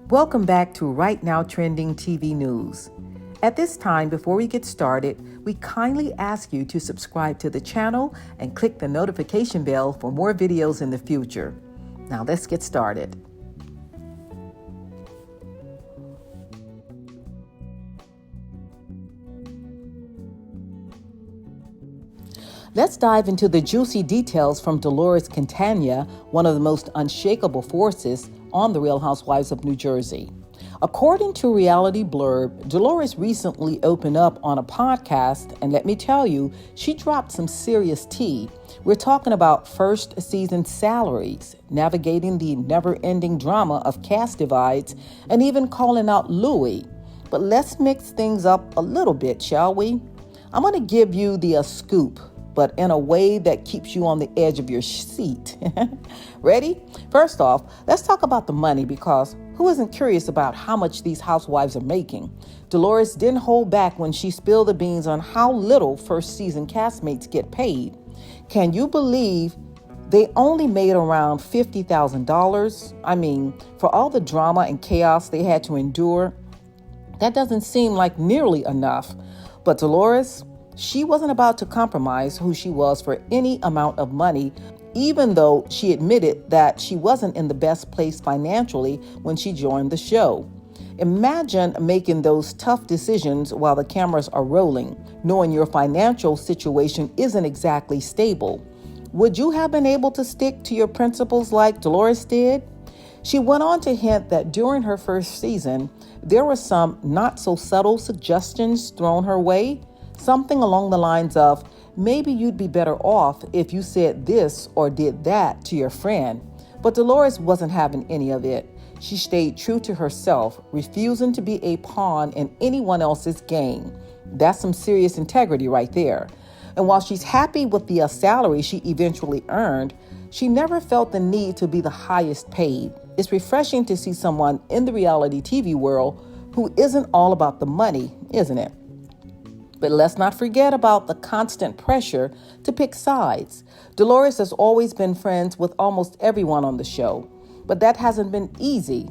Welcome back to Right Now Trending TV News. At this time, before we get started, we kindly ask you to subscribe to the channel and click the notification bell for more videos in the future. Now let's get started. Let's dive into the juicy details from Dolores Catania, one of the most unshakable forces on The Real Housewives of New Jersey. According to Reality Blurb, Dolores recently opened up on a podcast, and let me tell you, she dropped some serious tea. We're talking about first season salaries, navigating the never-ending drama of cast divides, and even calling out Louis. But let's mix things up a little bit, shall we? I'm going to give you the scoop, but in a way that keeps you on the edge of your seat. Ready? First off, let's talk about the money, because who isn't curious about how much these housewives are making? Dolores didn't hold back when she spilled the beans on how little first season castmates get paid. Can you believe they only made around $50,000? I mean, for all the drama and chaos they had to endure, that doesn't seem like nearly enough. But Dolores, she wasn't about to compromise who she was for any amount of money, even though she admitted that she wasn't in the best place financially when she joined the show. Imagine making those tough decisions while the cameras are rolling, knowing your financial situation isn't exactly stable. Would you have been able to stick to your principles like Dolores did? She went on to hint that during her first season, there were some not so subtle suggestions thrown her way. Something along the lines of, maybe you'd be better off if you said this or did that to your friend. But Dolores wasn't having any of it. She stayed true to herself, refusing to be a pawn in anyone else's game. That's some serious integrity right there. And while she's happy with the salary she eventually earned, she never felt the need to be the highest paid. It's refreshing to see someone in the reality TV world who isn't all about the money, isn't it? But let's not forget about the constant pressure to pick sides. Dolores has always been friends with almost everyone on the show, but that hasn't been easy,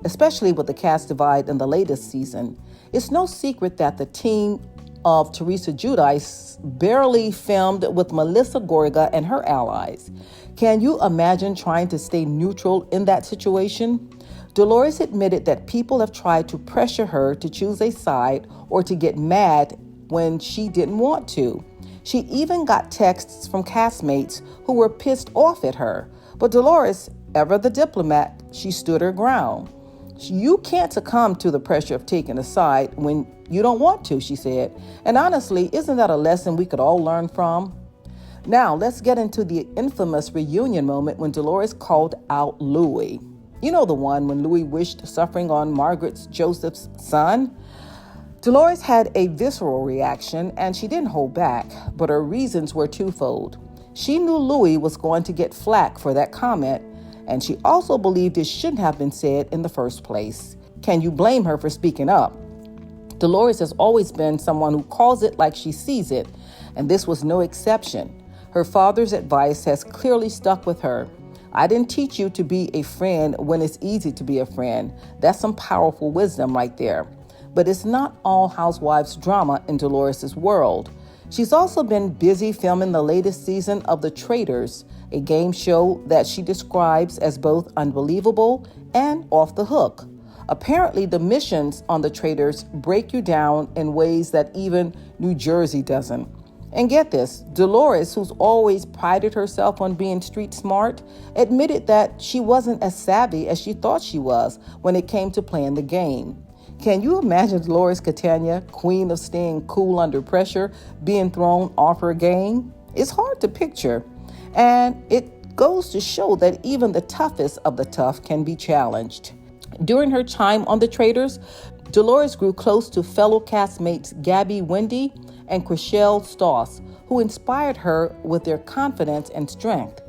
especially with the cast divide in the latest season. It's no secret that the team of Teresa Giudice barely filmed with Melissa Gorga and her allies. Can you imagine trying to stay neutral in that situation? Dolores admitted that people have tried to pressure her to choose a side or to get mad when she didn't want to. She even got texts from castmates who were pissed off at her. But Dolores, ever the diplomat, she stood her ground. You can't succumb to the pressure of taking a side when you don't want to, she said. And honestly, isn't that a lesson we could all learn from? Now, let's get into the infamous reunion moment when Dolores called out Louis. You know, the one when Louis wished suffering on Margaret Joseph's son? Dolores had a visceral reaction, and she didn't hold back, but her reasons were twofold. She knew Louis was going to get flack for that comment, and she also believed it shouldn't have been said in the first place. Can you blame her for speaking up? Dolores has always been someone who calls it like she sees it, and this was no exception. Her father's advice has clearly stuck with her. I didn't teach you to be a friend when it's easy to be a friend. That's some powerful wisdom right there. But it's not all housewives drama in Dolores' world. She's also been busy filming the latest season of The Traitors, a game show that she describes as both unbelievable and off the hook. Apparently, the missions on The Traitors break you down in ways that even New Jersey doesn't. And get this, Dolores, who's always prided herself on being street smart, admitted that she wasn't as savvy as she thought she was when it came to playing the game. Can you imagine Dolores Catania, queen of staying cool under pressure, being thrown off her game? It's hard to picture, and it goes to show that even the toughest of the tough can be challenged. During her time on The Traitors, Dolores grew close to fellow castmates Gabby Wendy and Chriselle Stoss, who inspired her with their confidence and strength.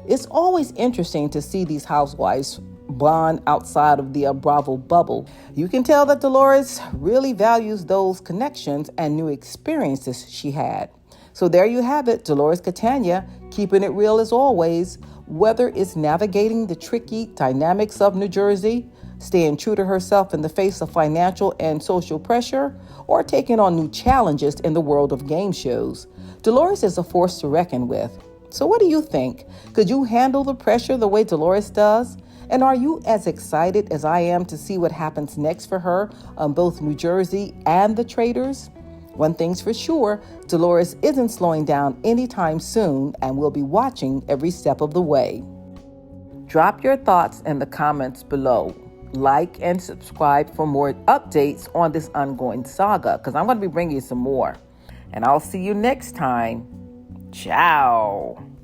It's always interesting to see these housewives bond outside of the Bravo bubble. You can tell that Dolores really values those connections and new experiences she had. So there you have it, Dolores Catania, keeping it real as always. Whether it's navigating the tricky dynamics of New Jersey, staying true to herself in the face of financial and social pressure, or taking on new challenges in the world of game shows. Dolores is a force to reckon with. So what do you think? Could you handle the pressure the way Dolores does? And are you as excited as I am to see what happens next for her on both New Jersey and the Traders? One thing's for sure, Dolores isn't slowing down anytime soon, and we'll be watching every step of the way. Drop your thoughts in the comments below. Like and subscribe for more updates on this ongoing saga, because I'm going to be bringing you some more. And I'll see you next time. Ciao.